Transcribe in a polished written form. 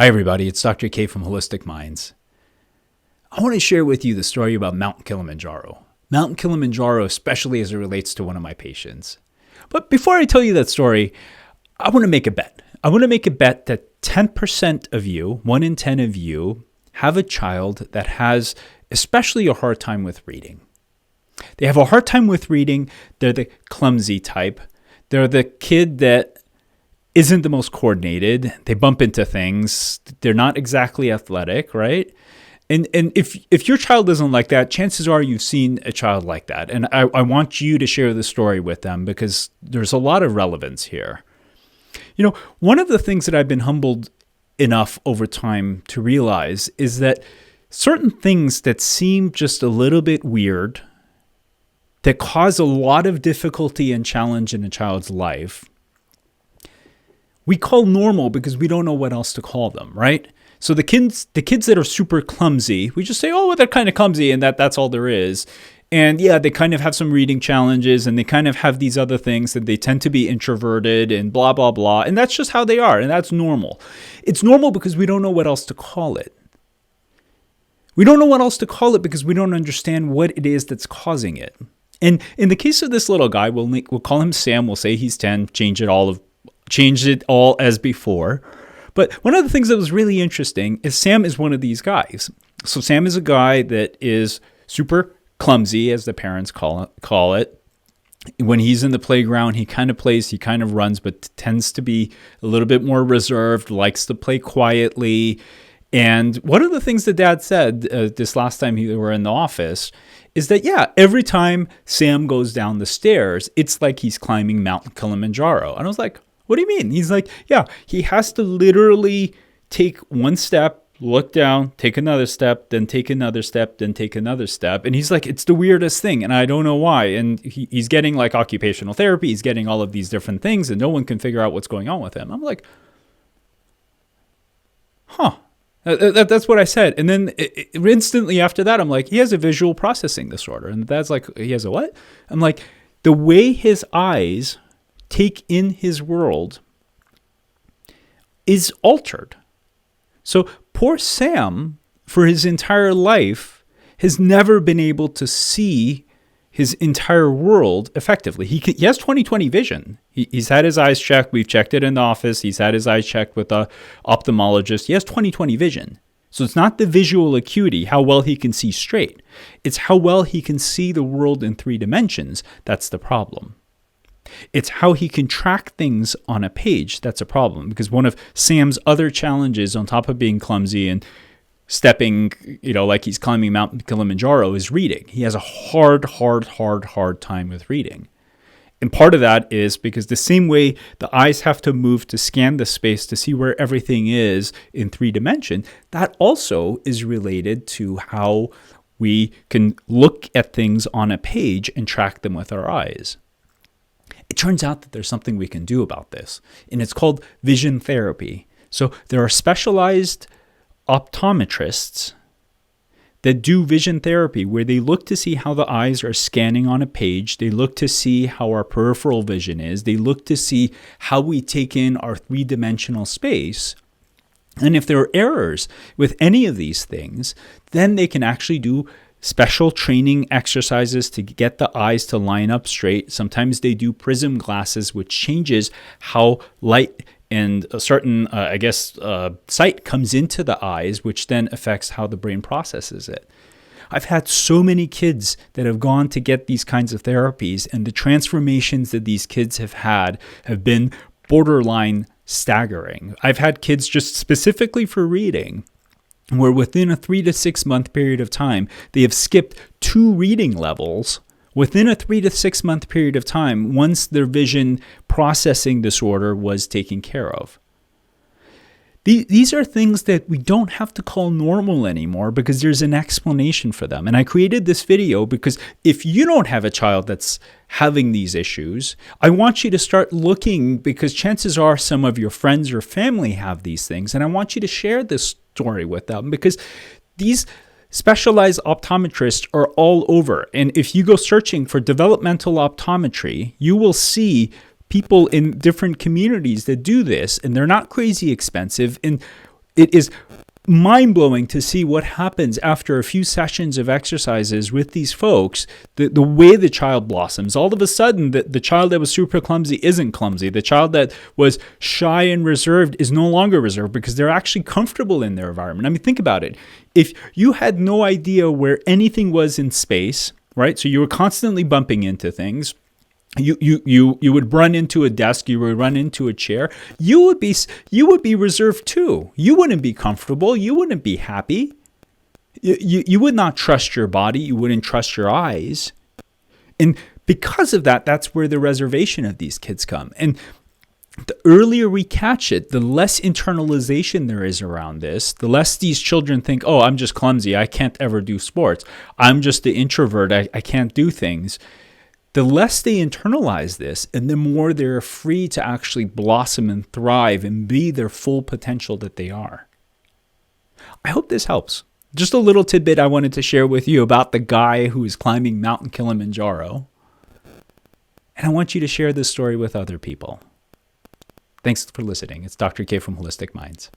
Hi, everybody. It's Dr. K from Holistic Minds. I want to share with you the story about Mount Kilimanjaro. Mount Kilimanjaro, especially as it relates to one of my patients. But before I tell you that story, I want to make a bet. I want to make a bet that 10% of you, 1 in 10 of you, have a child that has especially a hard time with reading. They have a hard time with reading. They're the clumsy type. They're the kid that isn't the most coordinated. They bump into things. They're not exactly athletic, right? And if your child isn't like that, chances are you've seen a child like that. And I want you to share the story with them because there's a lot of relevance here. You know, one of the things that I've been humbled enough over time to realize is that certain things that seem just a little bit weird, that cause a lot of difficulty and challenge in a child's life, we call normal because we don't know what else to call them, right? So the kids that are super clumsy, we just say, oh, well, they're kind of clumsy, and that's all there is. And yeah, they kind of have some reading challenges, and they kind of have these other things, that they tend to be introverted and blah, blah, blah. And that's just how they are, and that's normal. It's normal because we don't know what else to call it. We don't know what else to call it because we don't understand what it is that's causing it. And in the case of this little guy, we'll call him Sam. We'll say he's 10, changed it all as before. But one of the things that was really interesting is Sam is one of these guys. So Sam is a guy that is super clumsy, as the parents call it. When he's in the playground, he kind of plays, he kind of runs, but tends to be a little bit more reserved, likes to play quietly. And one of the things that Dad said this last time we were in the office is that, yeah, every time Sam goes down the stairs, it's like he's climbing Mount Kilimanjaro. And I was like, what do you mean? He's like, yeah, he has to literally take one step, look down, take another step, then take another step, then take another step. And he's like, it's the weirdest thing. And I don't know why. And he's getting like occupational therapy. He's getting all of these different things and no one can figure out what's going on with him. I'm like, huh. That's what I said. And then instantly after that, I'm like, he has a visual processing disorder. And Dad's like, he has a what? I'm like, the way his eyes take in his world is altered. So poor Sam, for his entire life, has never been able to see his entire world effectively. He has 20/20 vision. He's had his eyes checked. We've checked it in the office. He's had his eyes checked with the ophthalmologist. He has 20/20 vision. So it's not the visual acuity, how well he can see straight. It's how well he can see the world in 3 dimensions. That's the problem. It's how he can track things on a page. That's a problem, because one of Sam's other challenges, on top of being clumsy and stepping, like he's climbing Mount Kilimanjaro, is reading. He has a hard time with reading. And part of that is because the same way the eyes have to move to scan the space to see where everything is in 3 dimensions, that also is related to how we can look at things on a page and track them with our eyes. It turns out that there's something we can do about this, and it's called vision therapy. So there are specialized optometrists that do vision therapy where they look to see how the eyes are scanning on a page. They look to see how our peripheral vision is. They look to see how we take in our 3-dimensional space. And if there are errors with any of these things, then they can actually do special training exercises to get the eyes to line up straight. Sometimes they do prism glasses, which changes how light and a certain, sight comes into the eyes, which then affects how the brain processes it. I've had so many kids that have gone to get these kinds of therapies, and the transformations that these kids have been borderline staggering. I've had kids just specifically for reading where within a 3 to 6 month period of time, they have skipped 2 reading levels within a 3 to 6 month period of time once their vision processing disorder was taken care of. These are things that we don't have to call normal anymore because there's an explanation for them. And I created this video because if you don't have a child that's having these issues, I want you to start looking, because chances are some of your friends or family have these things. And I want you to share this story with them because these specialized optometrists are all over. And if you go searching for developmental optometry, you will see people in different communities that do this, and they're not crazy expensive. And It is mind-blowing to see what happens after a few sessions of exercises with these folks, the way the child blossoms. All of a sudden, the child that was super clumsy isn't clumsy. The child that was shy and reserved is no longer reserved because they're actually comfortable in their environment. I mean, think about it. If you had no idea where anything was in space, right? So you were constantly bumping into things. You would run into a desk, you would run into a chair, you would be reserved too. You wouldn't be comfortable, you wouldn't be happy. You would not trust your body, you wouldn't trust your eyes. And because of that, that's where the reservation of these kids come. And the earlier we catch it, the less internalization there is around this, the less these children think, oh, I'm just clumsy, I can't ever do sports. I'm just the introvert, I can't do things. The less they internalize this, and the more they're free to actually blossom and thrive and be their full potential that they are. I hope this helps. Just a little tidbit I wanted to share with you about the guy who is climbing Mount Kilimanjaro. And I want you to share this story with other people. Thanks for listening. It's Dr. K from Holistic Minds.